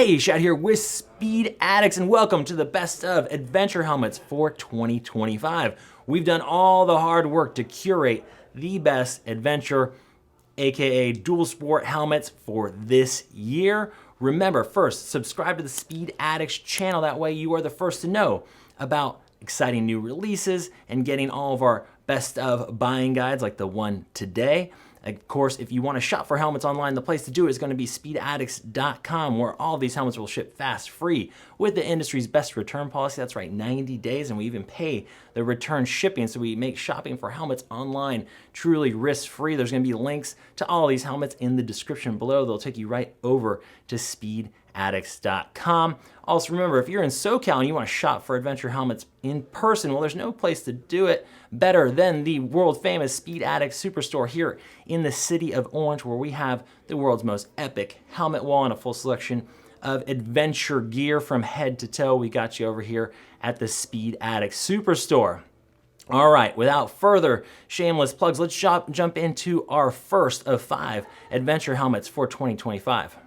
Hey, Shad here with Speed Addicts, and welcome to the best of adventure helmets for 2025. We've done all the hard work to curate the best adventure, aka dual sport helmets for this year. Remember, first, subscribe to the Speed Addicts channel. That way you are the first to know about exciting new releases and getting all of our best of buying guides like the one today. Of course, if you want to shop for helmets online, the place to do it is going to be speedaddicts.com, where all of these helmets will ship fast, free, with the industry's best return policy. That's right, 90 days, and we even pay the return shipping, so we make shopping for helmets online truly risk-free. There's going to be links to all these helmets in the description below. They'll take you right over to speedaddicts.com. Also, remember, if you're in SoCal and you want to shop for adventure helmets in person, well, there's no place to do it better than the world-famous Speed Addicts Superstore here in the city of Orange, where we have the world's most epic helmet wall and a full selection of adventure gear from head to toe. We got you over here at the Speed Addicts Superstore. All right, without further shameless plugs, let's jump into our first of 5 adventure helmets for 2025.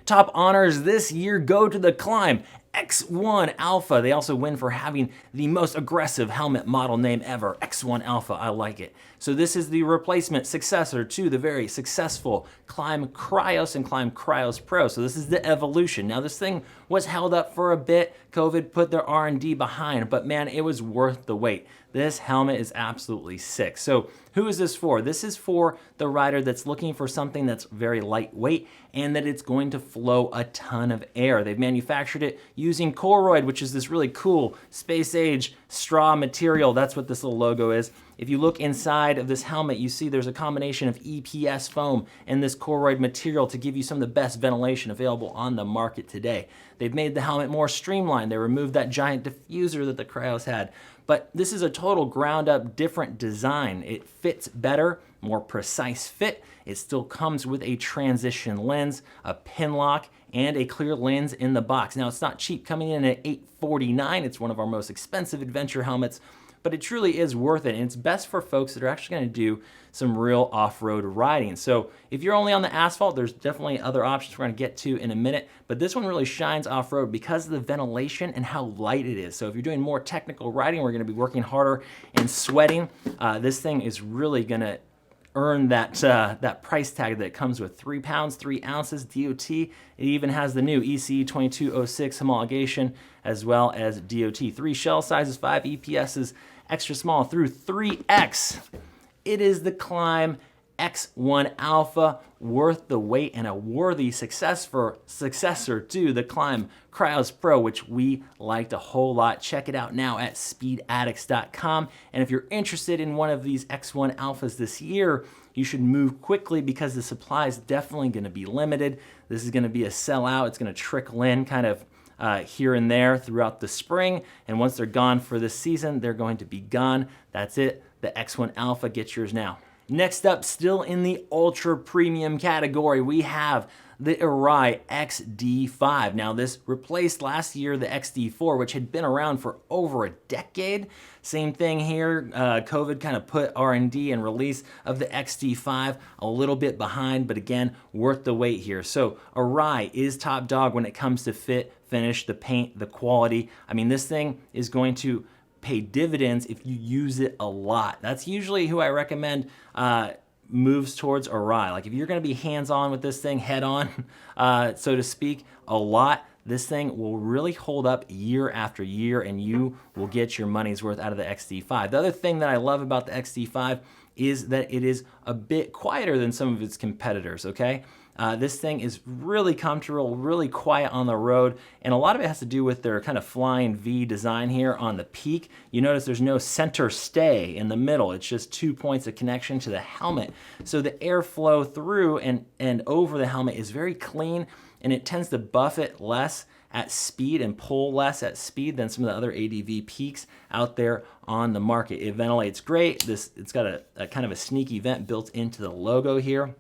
Top honors this year go to the Klim X1 Alpha. They also win for having the most aggressive helmet model name ever, X1 Alpha. I like it. So this is the replacement successor to the very successful Klim Krios and Klim Krios Pro. So this is the evolution. Now this thing was held up for a bit. COVID put their R&D behind, but man, it was worth the wait. This helmet is absolutely sick. So who is this for? This is for the rider that's looking for something that's very lightweight and that it's going to flow a ton of air. They've manufactured it using Koroyd, which is this really cool space-age straw material. That's what this little logo is. If you look inside of this helmet, you see there's a combination of EPS foam and this Koroyd material to give you some of the best ventilation available on the market today. They've made the helmet more streamlined. They removed that giant diffuser that the Krios had. But this is a total ground-up different design. It fits better, more precise fit. It still comes with a transition lens, a pin lock, and a clear lens in the box. Now, it's not cheap, coming in at $849. It's one of our most expensive adventure helmets, but it truly is worth it, and it's best for folks that are actually going to do some real off-road riding. So if you're only on the asphalt, there's definitely other options we're going to get to in a minute, but this one really shines off-road because of the ventilation and how light it is. So if you're doing more technical riding, we're going to be working harder and sweating. This thing is really going to earn that price tag that comes with 3 pounds, 3 ounces DOT. It even has the new ECE 2206 homologation as well as DOT. 3 shell sizes, 5 EPSs, extra small through 3X. It is the Klim X1 Alpha, worth the wait and a worthy successor to the Klim Krios Pro, which we liked a whole lot. Check it out now at speedaddicts.com. And if you're interested in one of these X1 Alphas this year, you should move quickly because the supply is definitely going to be limited. This is going to be a sellout. It's going to trickle in kind of here and there throughout the spring. And once they're gone for this season, they're going to be gone. That's it. The X1 Alpha, get yours now. Next up, still in the ultra premium category, we have the Arai XD5. Now this replaced last year the XD4, which had been around for over a decade. Same thing here, COVID kind of put R&D and release of the XD5 a little bit behind, but again, worth the wait here. So Arai is top dog when it comes to fit, finish, the paint, the quality. I mean, this thing is going to pay dividends if you use it a lot. That's usually who I recommend moves towards Arai. Like if you're going to be hands-on with this thing, head-on, so to speak, a lot, this thing will really hold up year after year and you will get your money's worth out of the XD5. The other thing that I love about the XD5 is that it is a bit quieter than some of its competitors, okay? This thing is really comfortable, really quiet on the road, and a lot of it has to do with their kind of flying V design here on the peak. You notice there's no center stay in the middle. It's just 2 points of connection to the helmet. So the airflow through and over the helmet is very clean, and it tends to buffet less at speed and pull less at speed than some of the other ADV peaks out there on the market. It ventilates great. It's got a kind of a sneaky vent built into the logo here.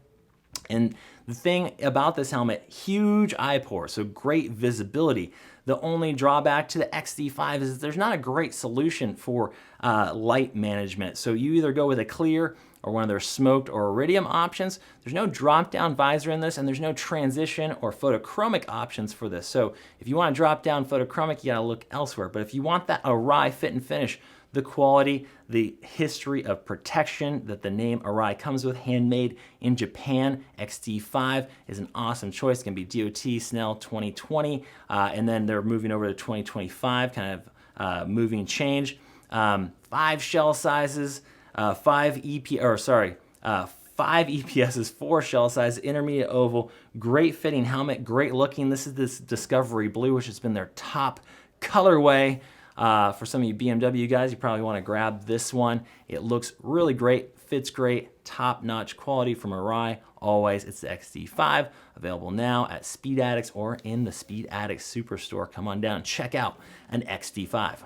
And the thing about this helmet, huge eye pore, so great visibility. The only drawback to the XD5 is there's not a great solution for light management. So you either go with a clear or one of their smoked or iridium options. There's no drop-down visor in this, and there's no transition or photochromic options for this. So if you want to drop down photochromic, you gotta look elsewhere. But if you want that Arai fit and finish, the quality, the history of protection that the name Arai comes with, handmade in Japan, XT5 is an awesome choice. It's gonna be DOT Snell 2020, and then they're moving over to 2025, kind of moving change. 5 shell sizes, 5 EPSs, 4 shell sizes, intermediate oval, great fitting helmet, great looking. This is this Discovery Blue, which has been their top colorway. For some of you BMW guys, you probably want to grab this one. It looks really great, fits great, top-notch quality from Arai. Always, it's the XT5, available now at Speed Addicts or in the Speed Addicts Superstore. Come on down, check out an XT5.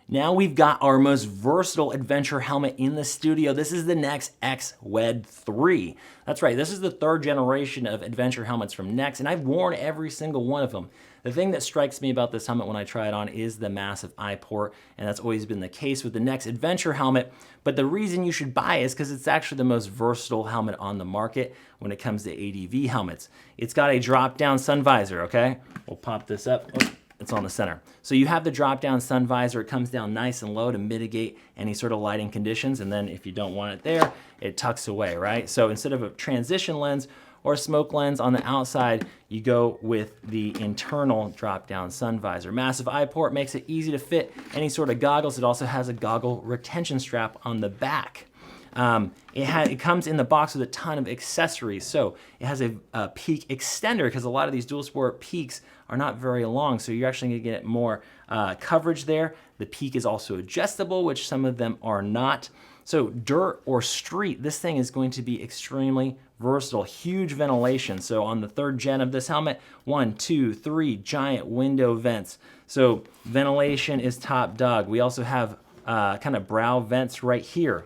Now we've got our most versatile adventure helmet in the studio. This is the Nexx XWED 3. That's right, this is the 3rd generation of adventure helmets from Nexx, and I've worn every single one of them. The thing that strikes me about this helmet when I try it on is the massive eye port, and that's always been the case with the Nexx adventure helmet. But the reason you should buy it is because it's actually the most versatile helmet on the market when it comes to ADV helmets. It's got a drop-down sun visor, okay? We'll pop this up. Oh, it's on the center. So you have the drop-down sun visor. It comes down nice and low to mitigate any sort of lighting conditions, and then if you don't want it there, it tucks away, right? So instead of a transition lens or a smoke lens on the outside, you go with the internal drop-down sun visor. Massive eye port makes it easy to fit any sort of goggles. It also has a goggle retention strap on the back. It comes in the box with a ton of accessories. So it has a peak extender, because a lot of these dual sport peaks are not very long, so you're actually gonna get more coverage there. The peak is also adjustable, which some of them are not. So dirt or street, this thing is going to be extremely versatile. Huge ventilation. So on the 3rd gen of this helmet, 1, 2, 3 giant window vents. So ventilation is top dog. We also have kind of brow vents right here.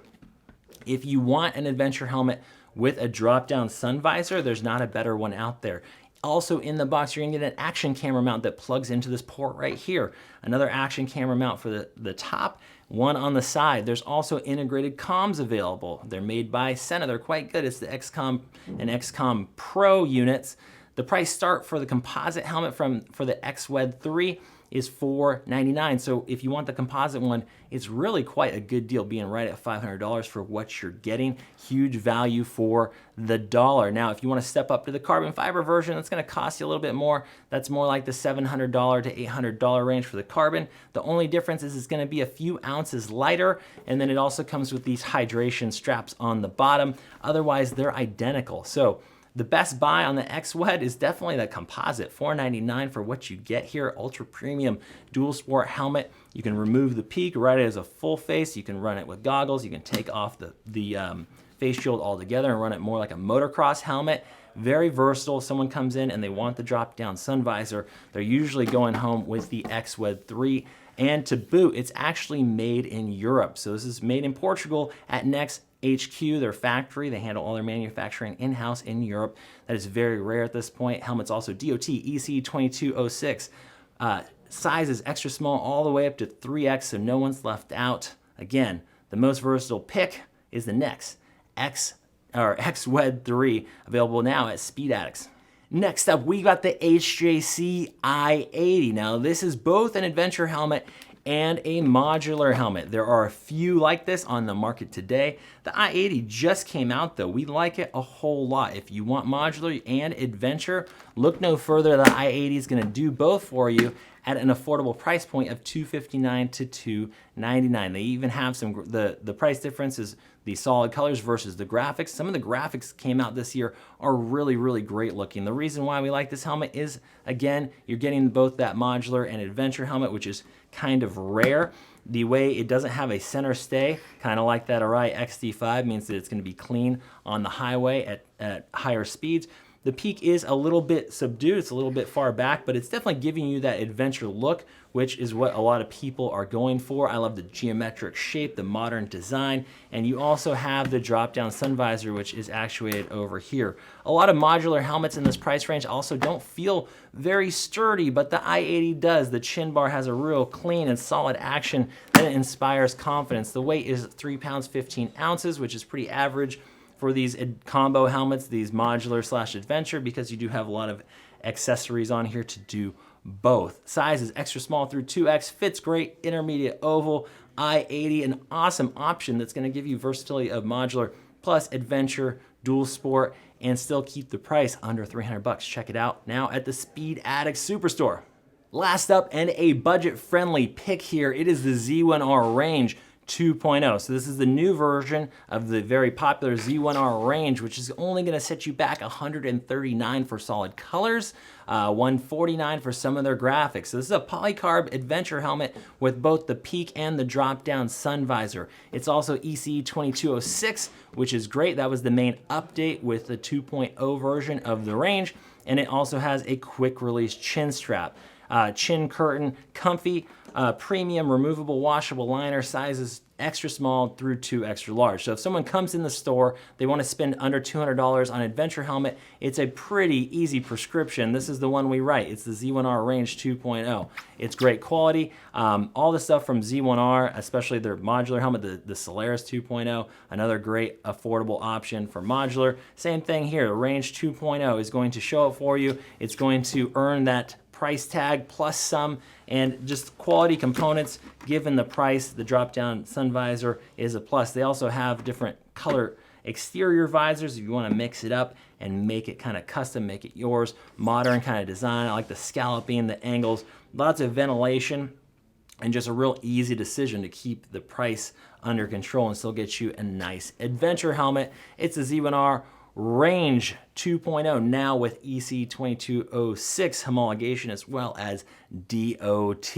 If you want an adventure helmet with a drop-down sun visor, there's not a better one out there. Also in the box, you're gonna get an action camera mount that plugs into this port right here. Another action camera mount for the top, one on the side. There's also integrated comms available. They're made by Sena. They're quite good. It's the XCOM and XCOM Pro units. The price start for the composite helmet for the XWED 3 is $499. So if you want the composite one, it's really quite a good deal, being right at $500 for what you're getting. Huge value for the dollar. Now, if you want to step up to the carbon fiber version, that's going to cost you a little bit more. That's more like the $700 to $800 range for the carbon. The only difference is it's going to be a few ounces lighter, and then it also comes with these hydration straps on the bottom. Otherwise, they're identical. So the best buy on the XWED is definitely the composite, $499 for what you get here. Ultra premium dual sport helmet. You can remove the peak, ride it as a full face. You can run it with goggles. You can take off the face shield altogether and run it more like a motocross helmet. Very versatile. Someone comes in and they want the drop down sun visor, they're usually going home with the XWED 3. And to boot, it's actually made in Europe. So this is made in Portugal at Nexx HQ, their factory. They handle all their manufacturing in-house in Europe. That is very rare at this point. Helmet's also DOT EC 2206. Sizes extra small all the way up to 3X, so no one's left out. Again, the most versatile pick is the Nexx XWED 3, available now at Speed Addicts. Next up, we got the HJC I-80. Now, this is both an adventure helmet and a modular helmet. There are a few like this on the market today. The I-80 just came out though. We like it a whole lot. If you want modular and adventure, look no further. The I-80 is gonna do both for you at an affordable price point of $259 to $299. They even have some, the price difference is the solid colors versus the graphics. Some of the graphics came out this year are really, really great looking. The reason why we like this helmet is, again, you're getting both that modular and adventure helmet, which is kind of rare. The way it doesn't have a center stay, kind of like that Arai XT5, means that it's going to be clean on the highway at higher speeds. The peak is a little bit subdued, it's a little bit far back, but it's definitely giving you that adventure look, which is what a lot of people are going for. I love the geometric shape, the modern design, and you also have the drop-down sun visor, which is actuated over here. A lot of modular helmets in this price range also don't feel very sturdy, but the i80 does. The chin bar has a real clean and solid action that inspires confidence. The weight is 3 pounds 15 ounces, which is pretty average for these combo helmets, these modular / adventure, because you do have a lot of accessories on here to do both. Size is extra small through 2X, fits great, intermediate oval, i80, an awesome option that's gonna give you versatility of modular plus adventure, dual sport, and still keep the price under 300 bucks. Check it out now at the Speed Addict Superstore. Last up, and a budget-friendly pick here, it is the Z1R Range 2.0. So this is the new version of the very popular Z1R range, which is only going to set you back $139 for solid colors, $149 for some of their graphics. So this is a polycarb adventure helmet with both the peak and the drop-down sun visor. It's also ECE 2206, which is great. That was the main update with the 2.0 version of the range, and it also has a quick-release chin strap. Chin curtain, comfy, premium removable washable liner, sizes extra small through 2 extra large. So if someone comes in the store, they want to spend under $200 on adventure helmet, it's a pretty easy prescription. This is the one we write. It's the Z1R Range 2.0. It's great quality. All the stuff from Z1R, especially their modular helmet, the Solaris 2.0, another great affordable option for modular. Same thing here, the Range 2.0 is going to show up for you. It's going to earn that price tag plus some, and just quality components given the price. The drop-down sun visor is a plus. They also have different color exterior visors if you want to mix it up and make it kind of custom, make it yours. Modern kind of design. I like the scalloping, the angles, lots of ventilation, and just a real easy decision to keep the price under control and still get you a nice adventure helmet. It's a Z1R Range 2.0 now with ECE 2206 homologation as well as DOT.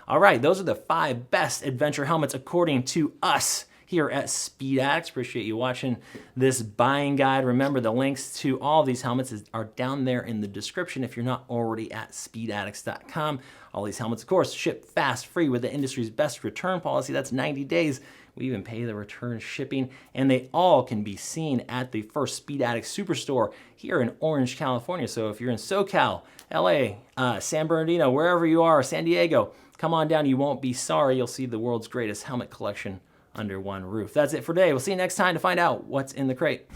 All right, those are the 5 best adventure helmets according to us here at Speed Addicts. Appreciate you watching this buying guide. Remember, the links to all these helmets are down there in the description if you're not already at speedaddicts.com. All these helmets, of course, ship fast, free with the industry's best return policy. That's 90 days. We even pay the return shipping, and they all can be seen at the first Speed Addict Superstore here in Orange, California. So if you're in SoCal, LA, San Bernardino, wherever you are, San Diego, come on down. You won't be sorry. You'll see the world's greatest helmet collection under one roof. That's it for today. We'll see you next time to find out what's in the crate.